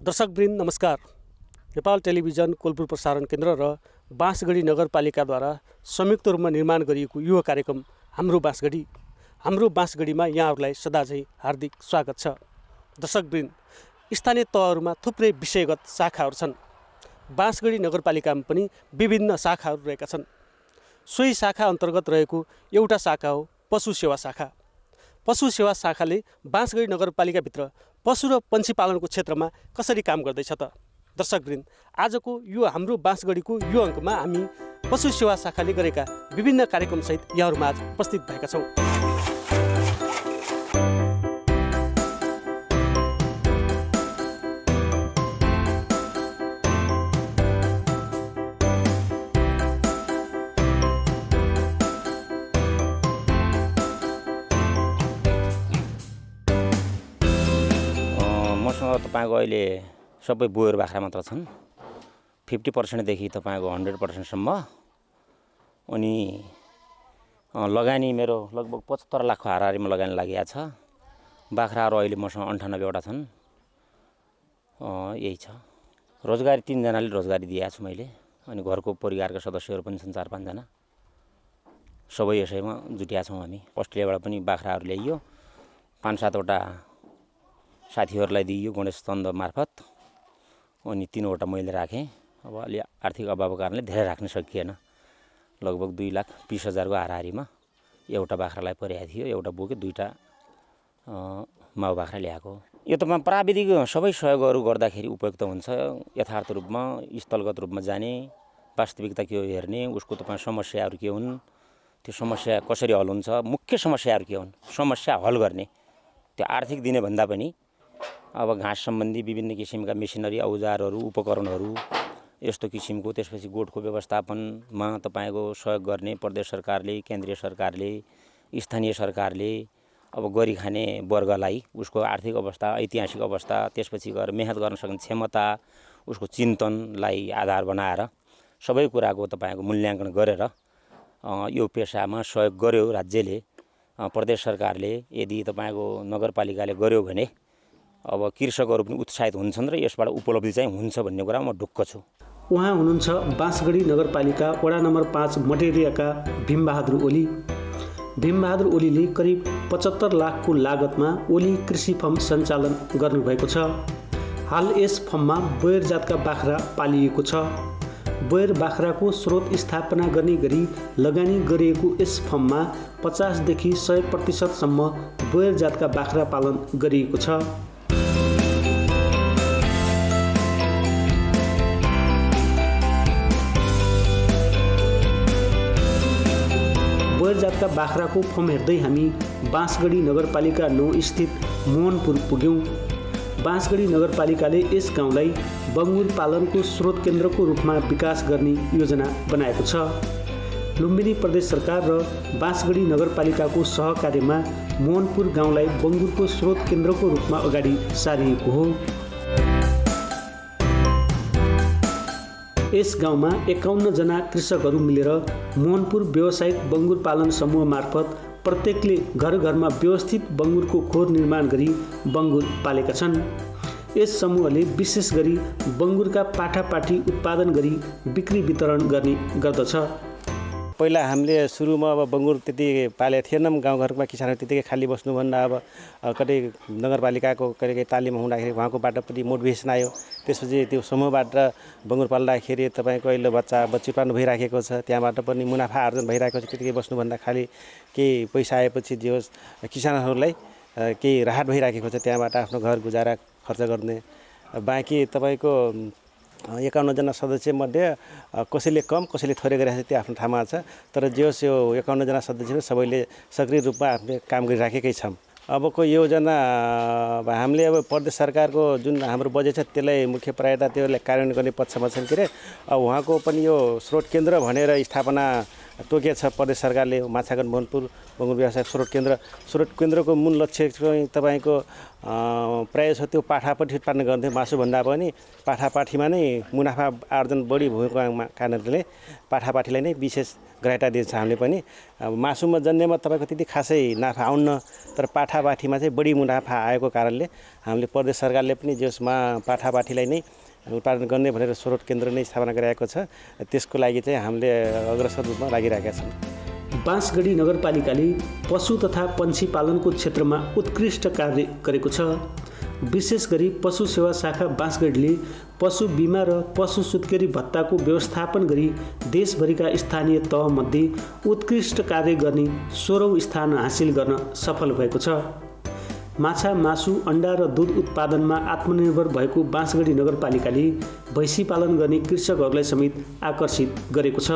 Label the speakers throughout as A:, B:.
A: दर्शकवृन्द नमस्कार। नेपाल टेलिभिजन कोलपुर प्रसारण केन्द्र र बाँसगढी नगरपालिकाद्वारा संयुक्त रूपमा निर्माण गरिएको युवा कार्यक्रम हाम्रो बाँसगढीमा यहाँहरूलाई सदाझै हार्दिक स्वागत छ। दर्शकवृन्द, स्थानीय तहहरूमा थुप्रै विषयगत शाखाहरू छन्। बाँसगढी नगरपालिकामा पनि विभिन्न शाखाहरू रहेका छन्। सोही शाखा अन्तर्गत रहेको एउटा शाखा हो पशु सेवा शाखा। पशु सेवा शाखाले बाँसगढी नगरपालिकाभित्र पशु र पन्छी पालनको क्षेत्रमा कसरी काम गर्दैछ त? दर्शकवृन्द, आजको यो हाम्रो बाँसगढीको यो अङ्कमा हामी पशु सेवा शाखाले गरेका विभिन्न कार्यक्रमसहित यहाँहरूमा आज उपस्थित भएका छौँ।
B: मसँग तपाईको अहिले सबै बोयर बाख्रा मात्र छन्। 50% देखि तपाईको 100% सम्म। अनि लगानी मेरो लगभग 75 लाखको हाराहारीमा लगानी लागेको छ। बाख्राहरू अहिले मसँग 98 वटा छन्। यही छ। रोजगारी 3 जनाले रोजगारी दिएको छु मैले। अनि घरको परिवारका सदस्यहरू पनि छन् 4-5 जना। सबै यसैमा जुटिया छौँ हामी। अस्ट्रेलियाबाट पनि बाख्राहरू ल्याइयो। 5-7 वटा साथीहरूलाई दिइयो गणेश चन्द मार्फत। अनि 3 वटा मैले राखेँ। अब अलि आर्थिक अभावको कारणले धेरै राख्न सकिएन। लगभग 2,20,000 को हाराहारीमा एउटा बाख्रालाई परेको थियो। एउटा बोके 2टा माउ बाख्रा ल्याएको। यो त प्राविधिक सबै सहयोगहरू गर्दाखेरि उपयुक्त हुन्छ। यथार्थ रूपमा स्थलगत रूपमा जाने, वास्तविकता के हो हेर्ने, उसको तपाईँ समस्याहरू के हुन्, त्यो समस्या कसरी हल हुन्छ, मुख्य समस्याहरू के हुन्, समस्या हल गर्ने। त्यो आर्थिक दिने भन्दा पनि अब घाँस सम्बन्धी विभिन्न किसिमका मेसिनरी, औजारहरू, उपकरणहरू यस्तो किसिमको, त्यसपछि गोठको व्यवस्थापनमा तपाईको सहयोग गर्ने प्रदेश सरकारले, केन्द्रीय सरकारले, स्थानीय सरकारले अब गरी खाने वर्गलाई उसको आर्थिक अवस्था, ऐतिहासिक अवस्था, त्यसपछि गएर मेहनत गर्न सक्ने क्षमता, उसको चिन्तनलाई आधार बनाएर सबै कुराको तपाईको मूल्याङ्कन गरेर यो पेसामा सहयोग गर्यो राज्यले, प्रदेश सरकारले, यदि तपाईको नगरपालिकाले गर्यो भने अब कृषकहरू पनि उत्साहित हुन्छन् र यसबाट उपलब्धि चाहिँ हुन्छ भन्ने कुरा म ढुक्क छु।
A: उहाँ हुनुहुन्छ बाँसगढी नगरपालिका वडा नम्बर 5 मटेरियाका भीमबहादुर ओली। भीमबहादुर ओलीले करिब 75 लाखको लागतमा ओली कृषि फर्म सञ्चालन गर्नुभएको छ। हाल यस फर्ममा बोयर जातका बाख्रा पालिएको छ। बोयर बाख्राको स्रोत स्थापना गर्ने गरी लगानी गरिएको यस फर्ममा 50 देखि 100% सम्म बोयर जातका बाख्रा पालन गरिएको छ। बोयर जातका बाख्राको फर्म हेर्दै हामी बाँसगढी नगरपालिका 9 स्थित मोहनपुर पुग्यौँ। बाँसगढी नगरपालिकाले यस गाउँलाई बङ्गुर पालनको स्रोत केन्द्रको रूपमा विकास गर्ने योजना बनाएको छ। लुम्बिनी प्रदेश सरकार र बाँसगढी नगरपालिकाको सहकार्यमा मोहनपुर गाउँलाई बङ्गुरको स्रोत केन्द्रको रूपमा अगाडि सारिएको हो। यस गाउँमा 51 जना कृषकहरू मिलेर मोहनपुर व्यावसायिक बङ्गुर पालन समूह मार्फत प्रत्येकले घर घरमा व्यवस्थित बङ्गुरको खोर निर्माण गरी बङ्गुर पालेका छन्। यस समूहले विशेष गरी बङ्गुरका पाठापाठी उत्पादन गरी बिक्री वितरण गर्ने गर्दछ।
C: पहिला हामीले सुरुमा अब बङ्गुर त्यति पालेको थिएनौँ। गाउँघरमा किसानहरू त्यतिकै खाली बस्नुभन्दा अब कतै नगरपालिकाको कहिले तालिम हुँदाखेरि उहाँकोबाट पनि मोटिभेसन आयो। त्यसपछि त्यो समूहबाट बङ्गुर पाल्दाखेरि तपाईँको अहिले बच्ची पाल्नु भइराखेको छ। त्यहाँबाट पनि मुनाफा आर्जन भइरहेको छ। त्यतिकै बस्नुभन्दा खालि केही पैसा आएपछि जे होस् किसानहरूलाई केही राहत भइराखेको छ। त्यहाँबाट आफ्नो घर गुजारा खर्च गर्ने। बाँकी तपाईँको 51 जना सदस्यमध्ये कसैले कम कसैले थोरै गरिरहेको छ त्यो आफ्नो ठाउँमा छ। तर जे होस् यो 51 जना सदस्य सबैले सक्रिय रूपमा आफ्नो काम गरिराखेकै छौँ। अबको योजना हामीले अब प्रदेश सरकारको जुन हाम्रो बजेट छ त्यसलाई मुख्य प्रायः त्यसलाई कार्यान्वयन गर्ने पक्षमा छन् के अरे। उहाँको पनि यो स्रोत केन्द्र भनेर स्थापना तोकेको छ प्रदेश सरकारले। माछागढ मनपुर बङ्गुर व्यवसाय स्रोत केन्द्रको मूल लक्ष्य चाहिँ तपाईँको प्रायः छ त्यो पाठापट्टि उत्पादन गर्ने मासुभन्दा पनि पाठापाठीमा नै मुनाफा आर्जन बढी भएको कारणले पाठापाठीलाई नै विशेष ग्राह्यता दिन्छ हामीले पनि। मासुमा जन्नेमा तपाईँको त्यति खासै नाफा आउन्न, तर पाठापाठीमा चाहिँ बढी मुनाफा आएको कारणले हामीले प्रदेश सरकारले पनि जसमा पाठापाठीलाई नै उत्पादन गर्ने भनेर स्रोत केन्द्र नै स्थापना गरिरहेको छ। त्यसको लागि चाहिँ हामीले अग्रसर रूपमा लागिरहेका छौँ।
A: बाँसगढी नगरपालिकाले पशु तथा पन्छी पालनको क्षेत्रमा उत्कृष्ट कार्य गरेको छ। विशेष गरी पशु सेवा शाखा बाँसगढीले पशु बिमा र पशु सुत्केरी भत्ताको व्यवस्थापन गरी देशभरिका स्थानीय तहमध्ये उत्कृष्ट कार्य गर्ने 16औं स्थान हासिल गर्न सफल भएको छ। माछा, मासु, अन्डा र दूध उत्पादनमा आत्मनिर्भर भएको बाँसगढी नगरपालिकाले भैँसी पालन गर्ने कृषकहरूलाई समेत आकर्षित गरेको छ।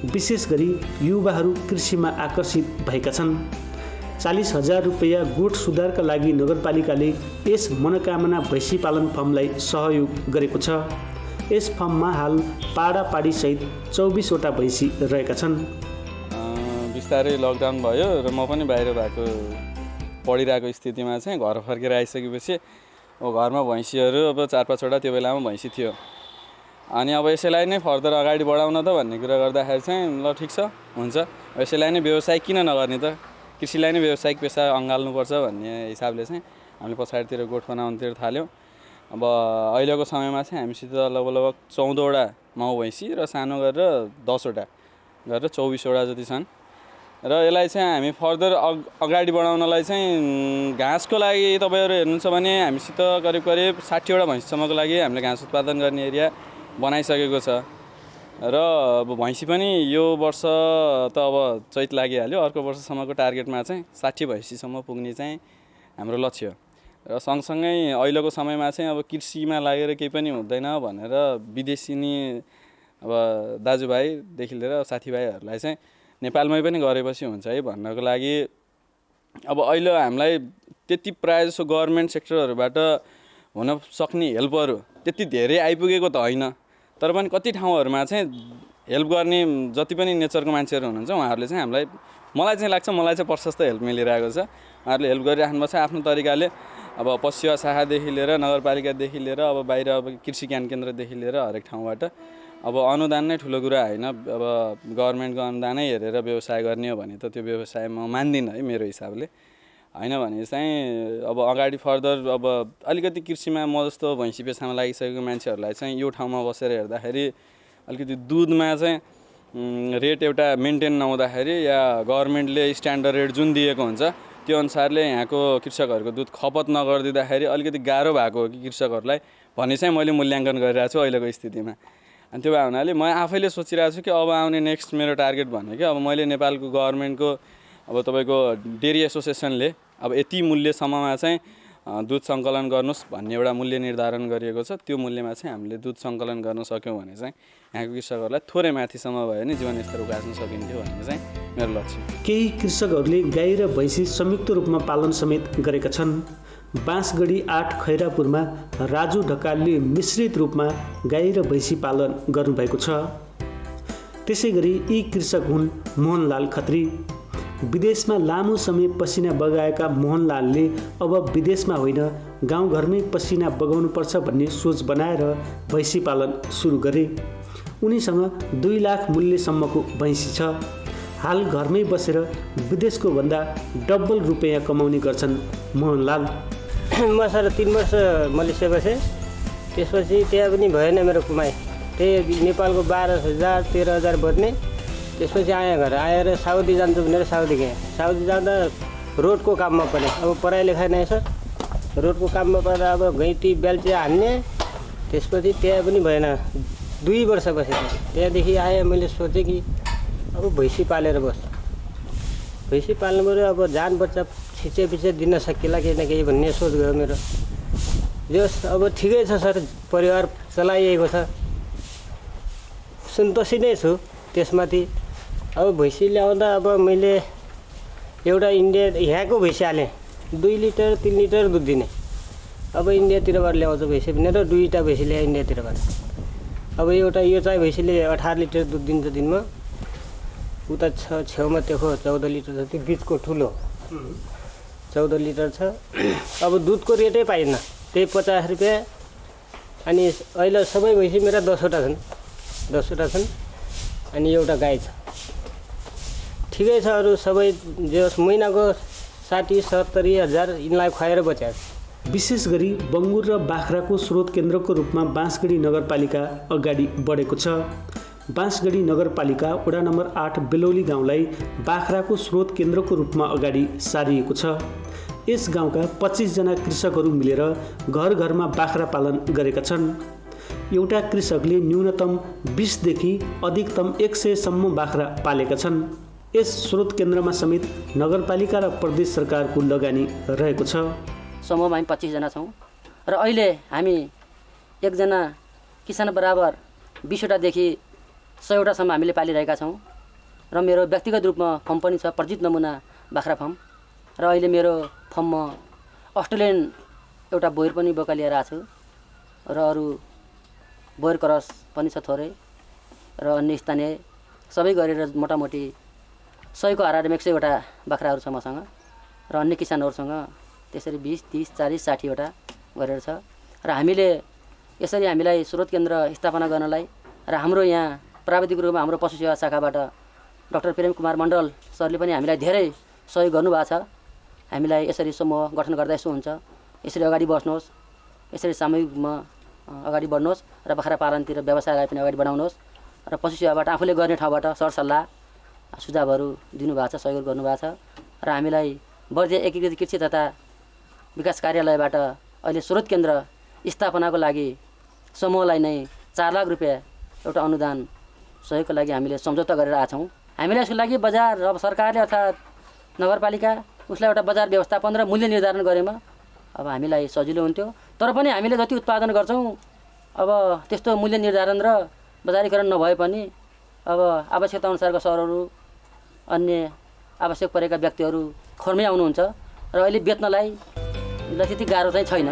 A: विशेष गरी युवाहरू कृषिमा आकर्षित भएका छन्। 40,000 रुपैयाँ गोठ सुधारका लागि नगरपालिकाले यस मनोकामना भैँसी पालन फर्मलाई सहयोग गरेको छ। यस फर्ममा हाल पाडापाडीसहित 24वटा भैँसी रहेका छन्।
D: बिस्तारै लकडाउन भयो र म पनि बाहिर पढिरहेको स्थितिमा चाहिँ घर फर्केर आइसकेपछि घरमा भैँसीहरू अब 4-5वटा त्यो बेलामा भैँसी थियो। अनि अब यसैलाई नै फर्दर अगाडि बढाउन त भन्ने कुरा गर्दाखेरि चाहिँ ल ठिक छ, हुन्छ, यसैलाई नै व्यवसाय किन नगर्ने त, कृषिलाई नै व्यावसायिक पेसा अँगाल्नुपर्छ भन्ने हिसाबले चाहिँ हामीले पछाडितिर गोठ बनाउनतिर थाल्यौँ। अब अहिलेको समयमा चाहिँ हामीसित लगभग 14वटा माउ भैँसी र सानो गरेर 10वटा गरेर 24वटा जति छन्। र यसलाई चाहिँ हामी फर्दर अगाडि बढाउनलाई चाहिँ घाँसको लागि तपाईँहरू हेर्नुहुन्छ भने हामीसित करिब 60वटा भैँसीसम्मको लागि हामीले घाँस उत्पादन गर्ने एरिया बनाइसकेको छ। र अब भैँसी पनि यो वर्ष त अब चैत लागिहाल्यो, अर्को वर्षसम्मको टार्गेटमा चाहिँ 60 भैँसीसम्म पुग्ने चाहिँ हाम्रो लक्ष्य। र सँगसँगै अहिलेको समयमा चाहिँ अब कृषिमा लागेर केही पनि हुँदैन भनेर विदेशी नि अब दाजुभाइदेखि लिएर साथीभाइहरूलाई चाहिँ नेपालमै पनि गरेपछि हुन्छ है भन्नको लागि अब अहिले हामीलाई त्यति प्रायः जसो गभर्मेन्ट सेक्टरहरूबाट हुन सक्ने हेल्पहरू त्यति धेरै आइपुगेको त होइन, तर पनि कति ठाउँहरूमा चाहिँ हेल्प गर्ने जति पनि नेचरको मान्छेहरू हुनुहुन्छ उहाँहरूले चाहिँ हामीलाई, मलाई चाहिँ लाग्छ मलाई चाहिँ प्रशस्त हेल्प मिलिरहेको छ। उहाँहरूले हेल्प गरिराख्नु छ आफ्नो तरिकाले। अब पशु सेवा शाखादेखि लिएर नगरपालिकादेखि लिएर अब बाहिर अब कृषि ज्ञान केन्द्रदेखि लिएर हरेक ठाउँबाट अब अनुदान नै ठुलो कुरा होइन। अब गभर्मेन्टको अनुदानै हेरेर व्यवसाय गर्ने हो भने त त्यो व्यवसाय म मान्दिनँ है मेरो हिसाबले, होइन भने चाहिँ अब अगाडि फर्दर अब अलिकति कृषिमा म जस्तो भैँसी पेसामा लागिसकेको मान्छेहरूलाई चाहिँ यो ठाउँमा बसेर हेर्दाखेरि अलिकति दुधमा चाहिँ रेट एउटा मेन्टेन नहुँदाखेरि या गभर्मेन्टले स्ट्यान्डर्ड रेट जुन दिएको हुन्छ त्यो अनुसारले यहाँको कृषकहरूको दुध खपत नगरिदिँदाखेरि अलिकति गाह्रो भएको हो कि कृषकहरूलाई भन्ने चाहिँ मैले मूल्याङ्कन गरिरहेको छु अहिलेको स्थितिमा। अनि त्यो भए हुनाले म आफैले सोचिरहेको छु कि अब आउने नेक्स्ट मेरो टार्गेट भनेको अब मैले नेपालको गभर्मेन्टको अब तपाईँको डेरी एसोसिएसनले अब यति मूल्यसम्ममा चाहिँ दुध सङ्कलन गर्नुहोस् भन्ने एउटा मूल्य निर्धारण गरिएको छ। त्यो मूल्यमा चाहिँ हामीले दुध सङ्कलन गर्न सक्यौँ भने चाहिँ यहाँको कृषकहरूलाई थोरै माथिसम्म भयो भने जीवनस्तर उकास्न सकिन्थ्यो भन्ने चाहिँ मेरो लक्ष्य।
A: केही कृषकहरूले गाई र भैँसी संयुक्त रूपमा पालन समेत गरेका छन्। बाँसगढी 8 खैरापुरमा राजु ढकालले मिश्रित रूपमा गाई र भैँसी पालन गर्नुभएको छ। त्यसै गरी यी कृषक हुन् मोहनलाल खत्री। विदेशमा लामो समय पसिना बगाएका मोहनलालले अब विदेशमा होइन गाउँघरमै पसिना बगाउनुपर्छ भन्ने सोच बनाएर भैँसी पालन सुरु गरे। उनीसँग 2 लाख मूल्यसम्मको भैँसी छ। हाल घरमै बसेर विदेशको भन्दा डबल रुपियाँ कमाउने गर्छन् मोहनलाल।
E: म सर 3 वर्ष मलेसिया बसेँ, त्यसपछि त्यहाँ पनि भएन मेरो कमाइ। त्यही नेपालको 12,000 13,000 बज्ने। त्यसपछि आएँ घर, आएर साउदी जान्छु भनेर साउदी गएँ। साउदी जाँदा रोडको काममा परेँ। अब पढाइ लेखाइ नै सर, रोडको काममा पर्दा अब घैँटी बेल्ची हान्ने। त्यसपछि त्यहाँ पनि भएन, 2 वर्ष बसेँ। त्यहाँदेखि आएँ, मैले सोचेँ कि अब भैँसी पालेर बस्छु, भैँसी पाल्नु पऱ्यो। अब जान बच्चा छिचेपिचे दिन सकिएला केही न केही भन्ने सोच गयो मेरो। जस अब ठिकै छ सर, परिवार चलाइएको छ, सन्तोषी नै छु त्यसमाथि। अब भैँसी ल्याउँदा अब मैले एउटा इन्डिया यहाँको भैँसी हालेँ, 2 लिटर 3 लिटर दुध दिने। अब इन्डियातिरबाट ल्याउँछु भैँसी भनेर 2टा भैँसी ल्याएँ इन्डियातिरबाट। अब एउटा यो चाहिँ भैँसीले 18 लिटर दुध दिन्छ दिनमा। उता छेउमा त्यो 14 लिटर जति बिचको ठुलो 14 लिटर छ। अब दुधको रेटै पाइन्न, त्यही 50 रुपियाँ। अनि अहिले सबै भैँसी मेरा 10वटा छन् अनि एउटा गाई छ। ठिकै छ, अरू सबै जे होस् महिनाको 60-70 हजार यिनलाई खुवाएर बचाएको छ।
A: विशेष गरी बङ्गुर र बाख्राको स्रोत केन्द्रको रूपमा बाँसगढी नगरपालिका अगाडि बढेको छ। बाँसगढी नगरपालिका वडा नम्बर 8 बेलौली गाउँलाई बाख्राको स्रोत केन्द्रको रूपमा अगाडि सारिएको छ। यस गाउँका 25 जना कृषकहरू मिलेर घर घरमा बाख्रा पालन गरेका छन्। एउटा कृषकले न्यूनतम 20 देखि अधिकतम 100 सम्म बाख्रा पालेका छन्। यस स्रोत केन्द्रमा समेत नगरपालिका र प्रदेश सरकारको लगानी रहेको छ।
F: समूहमा हामी 25 जना छौँ र अहिले हामी एकजना किसान बराबर 20वटादेखि 100वटासम्म हामीले पालिरहेका छौँ। र मेरो व्यक्तिगत रूपमा फर्म पनि छ, प्रजित नमुना बाख्रा फर्म। र अहिले मेरो फर्ममा अस्ट्रेलियन एउटा बोयर पनि बोका लिएर आएको छु र अरू बोयर क्रस पनि छ थोरै, र अन्य स्थानीय सबै गरेर मोटामोटी 100को हाराहारीमा 100वटा बाख्राहरू छ मसँग र अन्य किसानहरूसँग त्यसरी 20, 30, 40, 60वटा गरेर छ। र हामीले यसरी हामीलाई स्रोत केन्द्र स्थापना गर्नलाई र हाम्रो यहाँ प्राविधिक रूपमा हाम्रो पशु सेवा शाखाबाट डाक्टर प्रेम कुमार मण्डल सरले पनि हामीलाई धेरै सहयोग गर्नुभएको छ। हामीलाई यसरी समूह गठन गर्दा यसो हुन्छ, यसरी अगाडि बस्नुहोस्, यसरी सामूहिकमा अगाडि बढ्नुहोस् र बाख्रा पालनतिर व्यवसायलाई पनि अगाडि बढाउनुहोस् र पशु सेवाबाट आफूले गर्ने ठाउँबाट सरसल्लाह सुझावहरू दिनुभएको छ, सहयोग गर्नुभएको छ। र हामीलाई बर्दिया एकीकृत कृषि तथा विकास कार्यालयबाट अहिले स्रोत केन्द्र स्थापनाको लागि समूहलाई नै 4 लाख रुपियाँ एउटा अनुदान सहयोगको लागि हामीले सम्झौता गरेर आएका छौँ। हामीलाई यसको लागि बजार, अब सरकारले अर्थात् नगरपालिका उसलाई एउटा बजार व्यवस्थापन र मूल्य निर्धारण गरेमा अब हामीलाई सजिलो हुन्थ्यो। तर पनि हामीले जति उत्पादन गर्छौँ अब त्यस्तो मूल्य निर्धारण र बजारीकरण नभए पनि अब आवश्यकता अनुसारका सरहरू अन्य आवश्यक परेका व्यक्तिहरू खोरमै आउनुहुन्छ र अहिले बेच्नलाई त्यति गाह्रो चाहिँ छैन।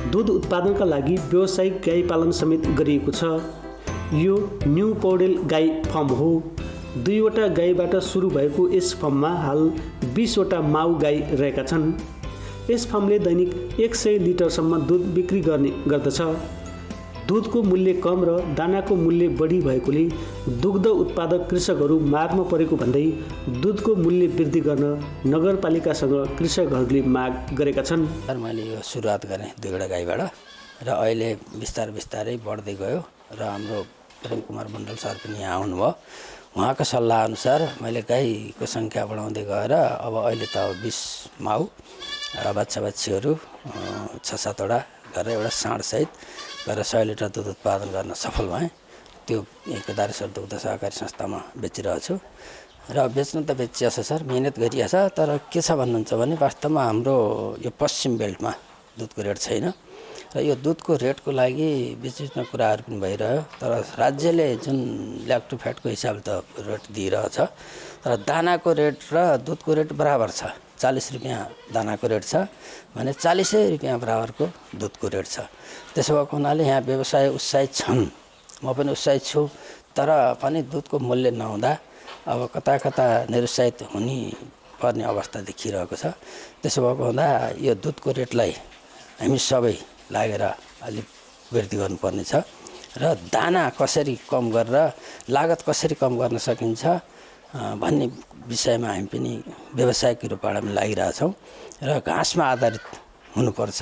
A: दूध उत्पादनका लागि व्यावसायिक गाई पालन समेत गरिएको छ। यो न्यू पौडेल गाई फर्म हो। 2वटा गाईबाट सुरु भएको यस फर्ममा हाल 20वटा माउ गाई रहेका छन्। यस फर्मले दैनिक 100 लिटरसम्म दूध बिक्री गर्ने गर्दछ। दूधको मूल्य कम र दानाको मूल्य बढी भएकोले दुग्ध उत्पादक कृषकहरू मारमा परेको भन्दै दूधको मूल्य वृद्धि गर्न नगरपालिकासँग कृषकहरूले माग गरेका छन्।
G: मैले यो सुरुवात गरेँ 2वटा गाईबाट र अहिले बिस्तारै बढ्दै गयो र हाम्रो प्रेम कुमार मण्डल सर पनि यहाँ आउनुभयो। उहाँको सल्लाह अनुसार मैले गाईको सङ्ख्या बढाउँदै गएर अब अहिले त 20 माउ र बाछाहरू 6-7वटा गरेर एउटा साँडसहित गरेर 100 लिटर दुध उत्पादन गर्न सफल भएँ। त्यो केदारेश्वर दुग्ध सहकारी संस्थामा बेचिरहेको छु र बेच्नु त बेचिएको छ सर, मिहिनेत गरिएको छ। तर के छ भन्नुहुन्छ भने वास्तवमा हाम्रो यो पश्चिम बेल्टमा दुधको रेट छैन र यो दुधको रेटको लागि बिचमा कुराहरू पनि भइरह्यो। तर राज्यले जुन ल्याक्टो फ्याटको हिसाबले त रेट दिइरहेछ, तर दानाको रेट र दुधको रेट बराबर छ। 40 रुपियाँ दानाको रेट छ भने 40 रुपियाँ बराबरको दुधको रेट छ। त्यसो भएको हुनाले यहाँ व्यवसाय उत्साहित छन्, म पनि उत्साहित छु। तर पनि दुधको मूल्य नहुँदा अब कता निरुत्साहित हुने पर्ने अवस्था देखिरहेको छ। त्यसो भएको हुँदा यो दुधको रेटलाई हामी सबै लागेर अलिक वृद्धि गर्नुपर्ने छ र दाना कसरी कम गरेर लागत कसरी कम गर्न सकिन्छ भन्ने विषयमा हामी पनि व्यावसायिक रूपबाट पनि लागिरहेछौँ र घाँसमा आधारित हुनुपर्छ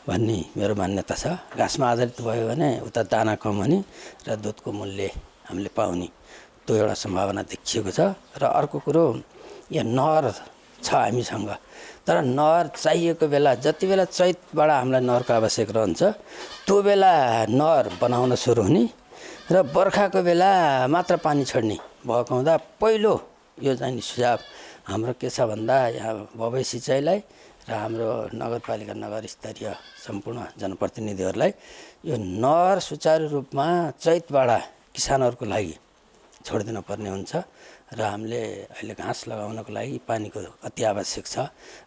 G: भन्ने मेरो मान्यता छ। घाँसमा आधारित भयो भने उता दाना कम हुने र दुधको मूल्य हामीले पाउने त्यो एउटा सम्भावना देखिएको छ। र अर्को कुरो यहाँ नहर छ हामीसँग, तर नहर चाहिएको बेला जति बेला चैतबाट हामीलाई नहरको आवश्यक रहन्छ त्यो बेला नहर बनाउन सुरु हुने र बर्खाको बेला मात्र पानी छोड्ने भएको हुँदा पहिलो यो चाहिँ सुझाव हाम्रो के छ भन्दा यहाँ भवाई सिँचाइलाई र हाम्रो नगरपालिका नगर स्तरीय सम्पूर्ण जनप्रतिनिधिहरूलाई यो नहर सुचारू रूपमा चैतबाट किसानहरूको लागि छोडिदिनु पर्ने हुन्छ र हामीले अहिले घाँस लगाउनको लागि पानीको अति आवश्यक छ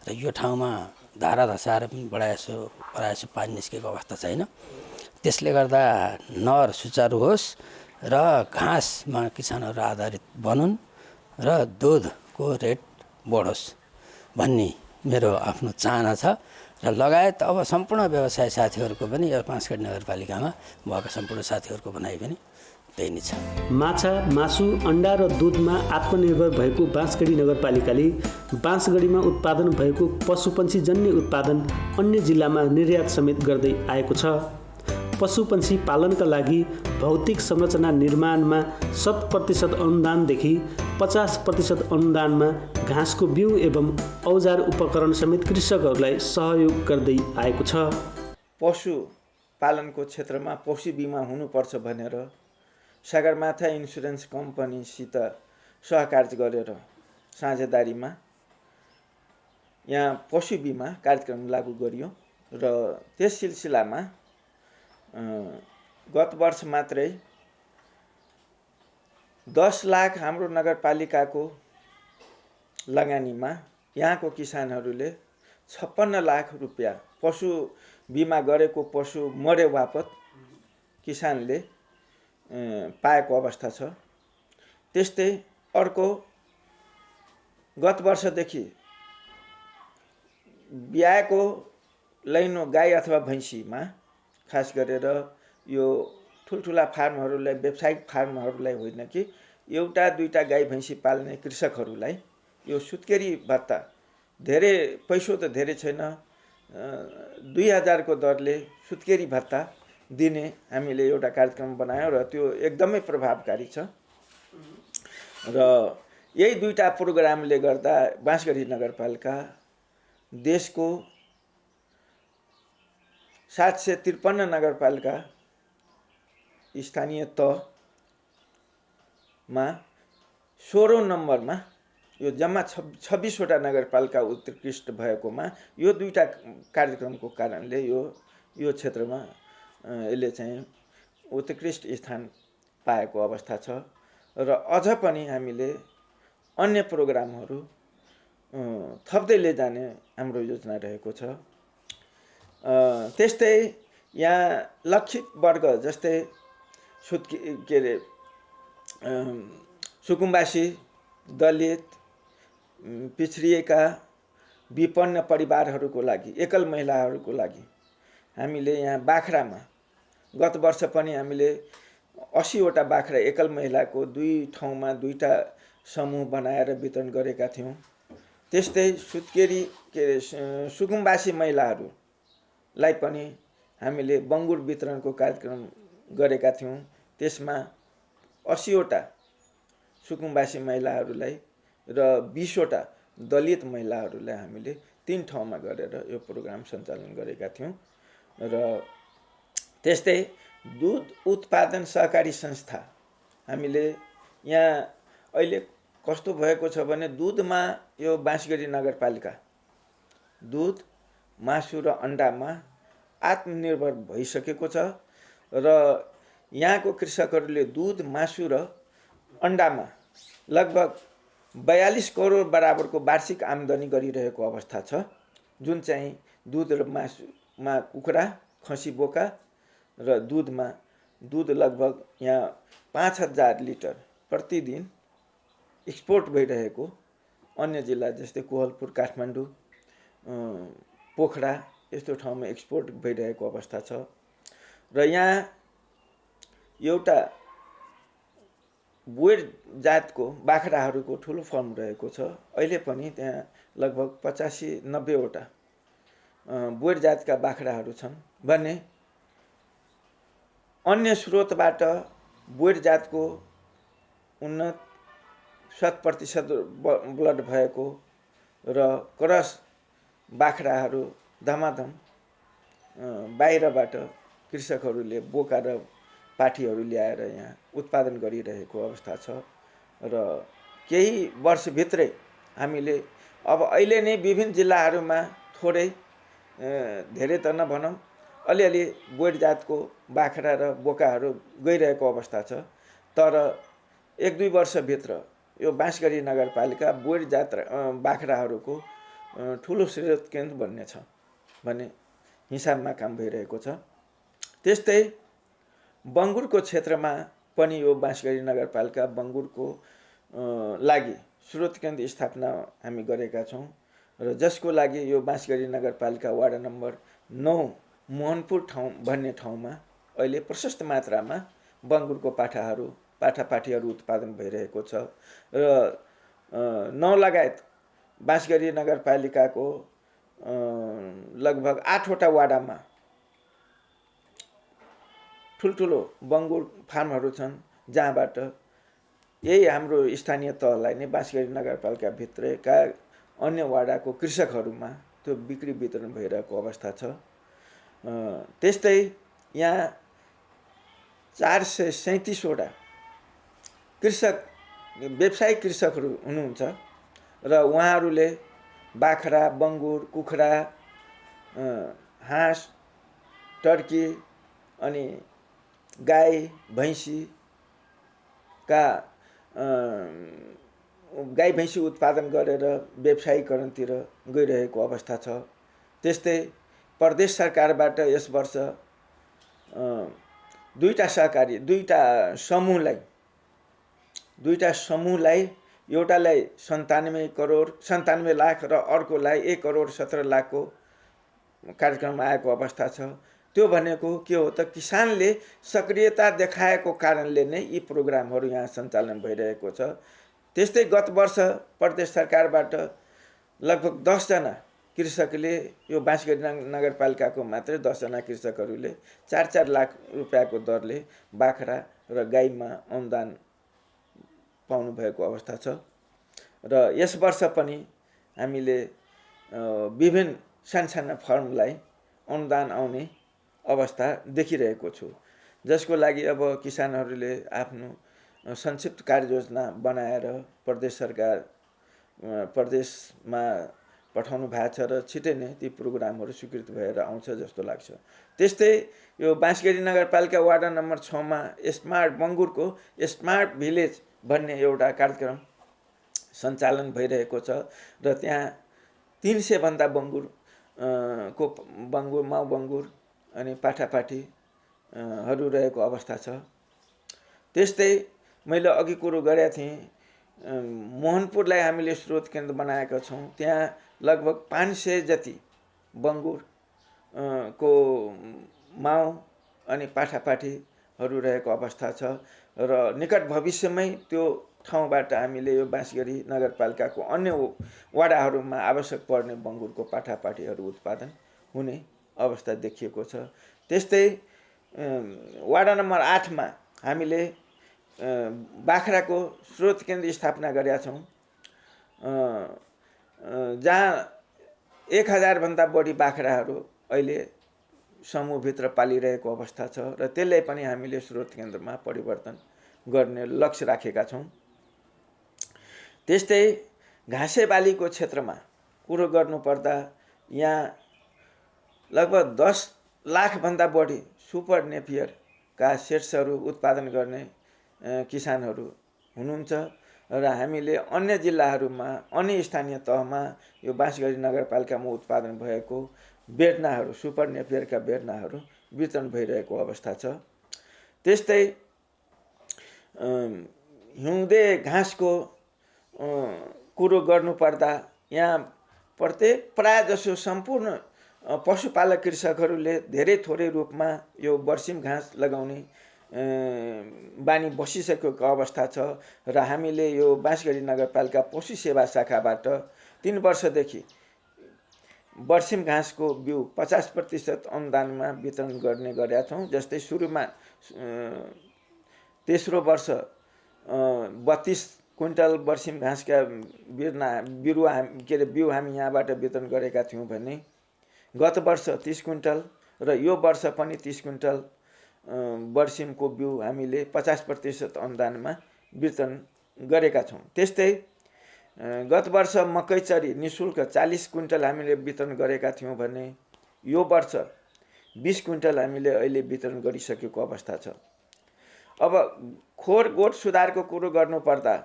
G: र यो ठाउँमा धारा धसाएर पनि बढाएसो पानी निस्केको अवस्था छैन। त्यसले गर्दा नहर सुचारू होस् र घाँसमा किसानहरू आधारित बनुन् र दुधको रेट बढोस् भन्ने मेरो आफ्नो चाहना छ र लगायत अब सम्पूर्ण व्यवसाय साथीहरूको पनि यो बाँसगढी नगरपालिकामा भएको सम्पूर्ण साथीहरूको भनाइ पनि त्यही नै छ।
A: माछा, मासु, अन्डा र दुधमा आत्मनिर्भर भएको बाँसगढी नगरपालिकाले बाँसगढीमा उत्पादन भएको पशुपन्छीजन्य उत्पादन अन्य जिल्लामा निर्यात समेत गर्दै आएको छ। पशुपन्छी पालनका लागि भौतिक संरचना निर्माणमा 100% अनुदानदेखि 50% अनुदानमा घाँसको बिउ एवं औजार उपकरण समेत कृषकहरूलाई सहयोग गर्दै आएको छ।
H: पशु पालनको क्षेत्रमा पशु बिमा हुनुपर्छ भनेर सगरमाथा इन्सुरेन्स कम्पनीसित सहकार्य गरेर साझेदारीमा यहाँ पशु बिमा कार्यक्रम लागू गरियो र त्यस सिलसिलामा गत वर्ष मात्रै 10 लाख हाम्रो नगरपालिकाको लगानीमा यहाँको किसानहरूले 56 लाख रुपियाँ पशु बिमा गरेको पशु मरे बापत किसानले पाएको अवस्था छ। त्यस्तै अर्को गत वर्षदेखि ब्याएको लैनो गाई अथवा भैँसीमा खास गरेर यो ठुल्ठुला फार्महरूलाई व्यावसायिक फार्महरूलाई होइन कि एउटा दुईटा गाई भैँसी पाल्ने कृषकहरूलाई यो सुत्केरी भत्ता धेरै पैसो त धेरै छैन 2000 को दरले सुत्केरी भत्ता दिने हामीले एउटा कार्यक्रम बनायौँ र त्यो एकदमै प्रभावकारी छ र यही दुईटा प्रोग्रामले गर्दा बाँसगढी नगरपालिका देशको 753 नगरपालिका स्थानीय तहमा 16औं नम्बरमा यो जम्मा 26 वटा नगरपालिका उत्कृष्ट भएकोमा यो दुईटा कार्यक्रमको कारणले यो क्षेत्रमा यसले चाहिँ उत्कृष्ट स्थान पाएको अवस्था छ र अझ पनि हामीले अन्य प्रोग्रामहरू थप्दै लैजाने हाम्रो योजना रहेको छ। त्यस्तै यहाँ लक्षित वर्ग जस्तै सुकुम्बासी, दलित, पिछडिएका विपन्न परिवारहरूको लागि, एकल महिलाहरूको लागि हामीले यहाँ बाख्रामा गत वर्ष पनि हामीले 80 वटा बाख्रा एकल महिलाको 2 ठाउँमा 2टा समूह बनाएर वितरण गरेका थियौँ। त्यस्तै सुकुम्बासी महिलाहरूलाई पनि हामीले बङ्गुर वितरणको कार्यक्रम गरेका थियौँ। त्यसमा 80 वटा सुकुम्बासी महिलाहरूलाई र 20 वटा दलित महिलाहरूलाई हामीले 3 ठाउँमा गरेर यो प्रोग्राम सञ्चालन गरेका थियौँ। र त्यस्तै दुध उत्पादन सहकारी संस्था हामीले यहाँ अहिले कस्तो भएको छ भने दुधमा यो बाँसगढी नगरपालिका दुध, मासु र अन्डामा आत्मनिर्भर भइसकेको छ र यहाँको कृषकहरूले दुध, मासु र अन्डामा लगभग 42 करोड बराबरको वार्षिक आम्दानी गरिरहेको अवस्था छ। जुन चाहिँ दुध र मासुमा कुखुरा, खसी बोका र दुधमा दुध लगभग यहाँ 5000 लिटर प्रतिदिन एक्सपोर्ट भइरहेको, अन्य जिल्ला जस्तै कोहलपुर, काठमाडौँ, पोखरा यस्तो ठाउँमा एक्सपोर्ट भइरहेको अवस्था छ। र यहाँ एउटा बोयर जातको बाख्राहरूको ठुलो फर्म रहेको छ। अहिले पनि त्यहाँ लगभग 85-90 वटा बोयर जातका बाख्राहरू छन् भने अन्य स्रोतबाट बोयर जातको उन्नत 100% ब्लड भएको र क्रस बाख्राहरू धमाधम बाहिरबाट कृषकहरूले बोका र पाठीहरू ल्याएर यहाँ उत्पादन गरिरहेको अवस्था छ। र केही वर्षभित्रै हामीले अब अहिले नै विभिन्न जिल्लाहरूमा थोरै धेरै त नभनौँ अलिअलि बोयर जातको बाख्रा र बोकाहरू गइरहेको अवस्था छ। तर 1-2 वर्षभित्र यो बाँसगढी नगरपालिका बोडी जात्रा बाख्राहरूको ठुलो स्रोत केन्द्र बन्नेछ भन्ने हिसाबमा काम भइरहेको छ। त्यस्तै बङ्गुरको क्षेत्रमा पनि यो बाँसगढी नगरपालिका बङ्गुरको लागि स्रोत केन्द्र स्थापना हामी गरेका छौँ र जसको लागि यो बाँसगढी नगरपालिका वार्ड नम्बर 9 मोहनपुर भन्ने ठाउँमा अहिले प्रशस्त मात्रामा बङ्गुरको पाठापाठीहरू उत्पादन भइरहेको छ र 9 लगायत बाँसगढी नगरपालिकाको लगभग 8वटा वाडामा ठुल्ठुलो बङ्गुर फार्महरू छन्, जहाँबाट यही हाम्रो स्थानीय तहलाई नै बाँसगढी नगरपालिकाभित्रका अन्य वाडाको कृषकहरूमा त्यो बिक्री वितरण भइरहेको अवस्था छ। त्यस्तै यहाँ 437वटा कृषक व्यवसायिक कृषकहरू हुनुहुन्छ र उहाँहरूले बाख्रा, बङ्गुर, कुखुरा, हाँस, टर्की अनि गाई, भैँसी उत्पादन गरेर व्यवसायीकरणतिर गइरहेको अवस्था छ। त्यस्तै प्रदेश सरकारबाट यस वर्ष दुईटा समूहलाई एउटालाई 97 लाख र अर्कोलाई 1,17 लाखको कार्यक्रम आएको अवस्था छ। त्यो भनेको के हो त, किसानले सक्रियता देखाएको कारणले नै यी प्रोग्रामहरू यहाँ सञ्चालन भइरहेको छ। त्यस्तै गत वर्ष प्रदेश सरकारबाट लगभग 10 जना कृषकले यो बाँसगढी नगरपालिकाको मात्रै 10 जना कृषकहरूले 4-4 लाख रुपियाँको दरले बाख्रा र गाईमा अनुदान पाउनु भएको अवस्था छ र यस वर्ष पनि हामीले विभिन्न साना फर्मलाई अनुदान आउने अवस्था देखिरहेको छु, जसको लागि अब किसानहरूले आफ्नो संक्षिप्त कार्ययोजना बनाएर प्रदेशमा पठाउनु भएको छ र छिटै नै ती प्रोग्रामहरू स्वीकृत भएर आउँछ जस्तो लाग्छ। त्यस्तै यो बाँसगढी नगरपालिका वार्ड नम्बर 6मा बङ्गुरको स्मार्ट भिलेज भन्ने एउटा कार्यक्रम सञ्चालन भइरहेको छ र त्यहाँ 300 भन्दा माउ बङ्गुर अनि पाठापाठीहरू रहेको अवस्था छ। त्यस्तै मैले अघि कुरो गरेका थिएँ, मोहनपुरलाई हामीले स्रोत केन्द्र बनाएका छौँ। त्यहाँ लगभग 500 जति बङ्गुर को माउ अनि पाठापाठीहरू रहेको अवस्था छ र निकट भविष्यमै त्यो ठाउँबाट हामीले यो बाँसगढी नगरपालिकाको अन्य वडाहरूमा आवश्यक पर्ने बङ्गुरको पाठापाठीहरू उत्पादन हुने अवस्था देखिएको छ। त्यस्तै वार्ड नम्बर 8मा हामीले बाख्राको स्रोत केन्द्र स्थापना गरेका छौँ, जहाँ 1000 भन्दा बढी बाख्राहरू अहिले समूहभित्र पालिरहेको अवस्था छ र त्यसलाई पनि हामीले स्रोत केन्द्रमा परिवर्तन गर्ने लक्ष्य राखेका छौँ। त्यस्तै घाँसे बालीको क्षेत्रमा कुरो गर्नुपर्दा यहाँ लगभग 10 लाख भन्दा बढी सुपर नेपियरका सेट्सहरू उत्पादन गर्ने किसानहरू हुनुहुन्छ र हामीले अन्य जिल्लाहरूमा अन्य स्थानीय तहमा यो बाँसगढी नगरपालिकामा उत्पादन भएको बेर्नाहरू सुपर नेपियरका बेर्नाहरू वितरण भइरहेको अवस्था छ। त्यस्तै हिउँदे घाँसको कुरो गर्नुपर्दा यहाँ प्रायःजसो सम्पूर्ण पशुपालक कृषकहरूले धेरै थोरै रूपमा यो बर्सिम घाँस लगाउने बानी बसिसकेको अवस्था छ र हामीले यो बाँसगढी नगरपालिका पशु सेवा शाखाबाट 3 वर्षदेखि बर्सिम घाँसको बिउ 50% अनुदानमा वितरण गर्ने गरेका छौँ। जस्तै सुरुमा तेस्रो वर्ष 32 क्विन्टल बर्सिम घाँसका बिउ हामी यहाँबाट वितरण गरेका थियौँ भने गत वर्ष 30 क्विन्टल र यो वर्ष पनि 30 क्विन्टल बर्सिमको बिउ हामीले 50% अनुदानमा वितरण गरेका छौँ। त्यस्तै गत वर्ष मकैचरी निःशुल्क 40 क्विन्टल हामीले वितरण गरेका थियौँ भने यो वर्ष 20 क्विन्टल हामीले अहिले वितरण गरिसकेको अवस्था छ। अब खोर गोठ सुधारको कुरो गर्नुपर्दा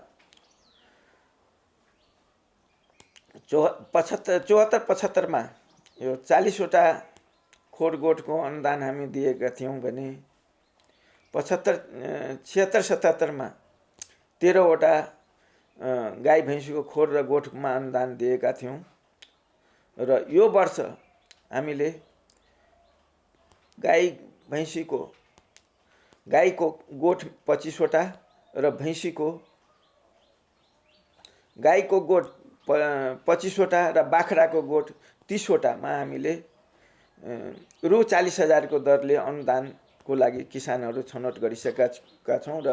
H: 74-75मा यो 40वटा खोर गोठको अनुदान हामी दिएका थियौँ भने 76-77मा 13वटा गाई भैँसीको खोर र गोठमा अनुदान दिएका थियौँ र यो वर्ष हामीले गाईको गोठ 25वटा र गाईको गोठ 25वटा र बाख्राको गोठ 30वटामा हामीले रु 40,000 को दरले अनुदानको लागि किसानहरू छनौट गरिसकेका छौँ र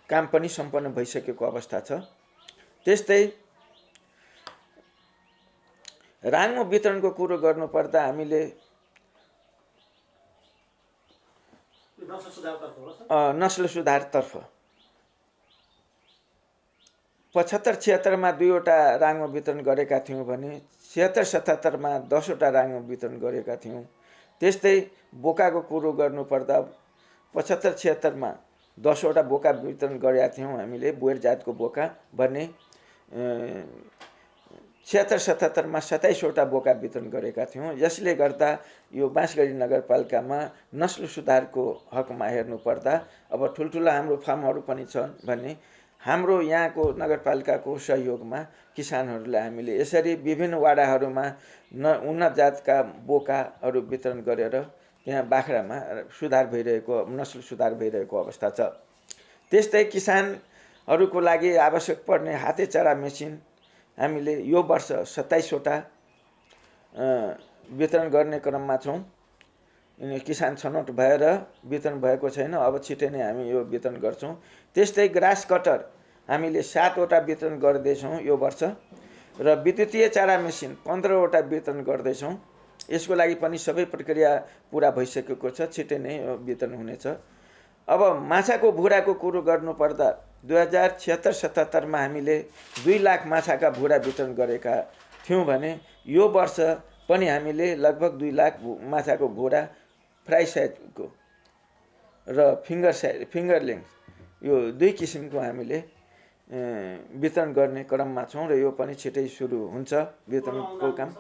H: काम पनि सम्पन्न भइसकेको अवस्था छ। त्यस्तै राङ्गो वितरणको कुरो गर्नुपर्दा हामीले नस्ल सुधारतर्फ 75-76मा 2वटा राङ्गो वितरण गरेका थियौँ भने 76-77मा 10वटा राङ्गो वितरण गरेका थियौँ। त्यस्तै बोकाको कुरो गर्नुपर्दा 75-76मा 10वटा बोका वितरण गरेका थियौँ हामीले, बोयर जातको बोका भने 76-77मा 27वटा बोका वितरण गरेका थियौँ। यसले गर्दा यो बाँसगढी नगरपालिकामा नस्ल सुधारको हकमा हेर्नुपर्दा अब ठुल्ठुला हाम्रो फार्महरू पनि छन् भने हाम्रो यहाँको नगरपालिकाको सहयोगमा किसानहरूलाई हामीले यसरी विभिन्न वाडाहरूमा उन्नत जातका बोकाहरू वितरण गरेर त्यहाँ बाख्रामा सुधार भइरहेको, नस्ल सुधार भइरहेको अवस्था छ। त्यस्तै किसानहरूको लागि आवश्यक पर्ने हाते चरा मेसिन हामीले यो वर्ष 27वटा वितरण गर्ने क्रममा छौँ। किसान छनौट भएर वितरण भएको छैन, अब छिटै नै हामी यो वितरण गर्छौँ। त्यस्तै ग्रास कटर हामीले 7वटा वितरण गर्दैछौँ यो वर्ष र विद्युतीय चारा मेसिन 15वटा वितरण गर्दैछौँ। यसको लागि पनि सबै प्रक्रिया पुरा भइसकेको छ, छिटै नै यो वितरण हुनेछ। अब माछाको भुराको कुरो गर्नुपर्दा 2076-77मा हामीले 2 लाख माछाका भुरा वितरण गरेका थियौँ भने यो वर्ष पनि हामीले लगभग 2 लाख माछाको भुरा फ्राई साइजको र फिङ्गर लेन्थ यो 2 किसिमको हामीले वितरण गर्ने क्रममा छौँ र यो पनि छिटै सुरु हुन्छ वितरणको काम।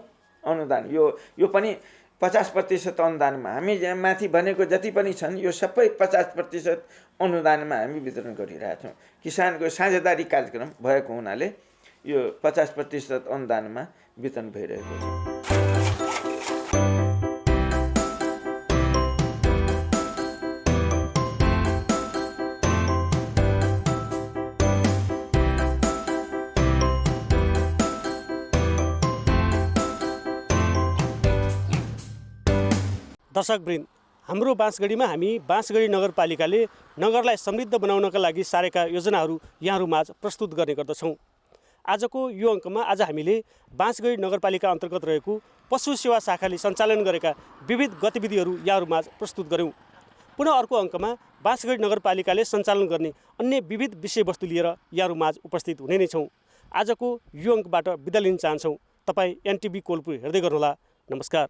H: अनुदान यो पनि 50% अनुदानमा हामी माथि भनेको जति पनि छन् यो सबै 50% अनुदानमा हामी वितरण गरिरहेछौँ। किसानको साझेदारी कार्यक्रम भएको हुनाले यो 50% अनुदानमा वितरण भइरहेको छ।
A: दर्शकवृन्द, हाम्रो बाँसगढीमा हामी बाँसगढी नगरपालिकाले नगरलाई समृद्ध बनाउनका लागि सारेका योजनाहरू यहाँहरूमाझ प्रस्तुत गर्ने गर्दछौँ। आजको यो अङ्कमा आज हामीले बाँसगढी नगरपालिका अन्तर्गत रहेको पशु सेवा शाखाले सञ्चालन गरेका विविध गतिविधिहरू यहाँहरूमाझ प्रस्तुत गऱ्यौँ। पुनः अर्को अङ्कमा बाँसगढी नगरपालिकाले सञ्चालन गर्ने अन्य विविध विषयवस्तु लिएर यहाँहरूमाझ उपस्थित हुने नै छौँ। आजको यो अङ्कबाट बिदा लिन चाहन्छौँ। तपाईँ एनटिभी कोल्पु हेर्दै गर्नुहोला। नमस्कार।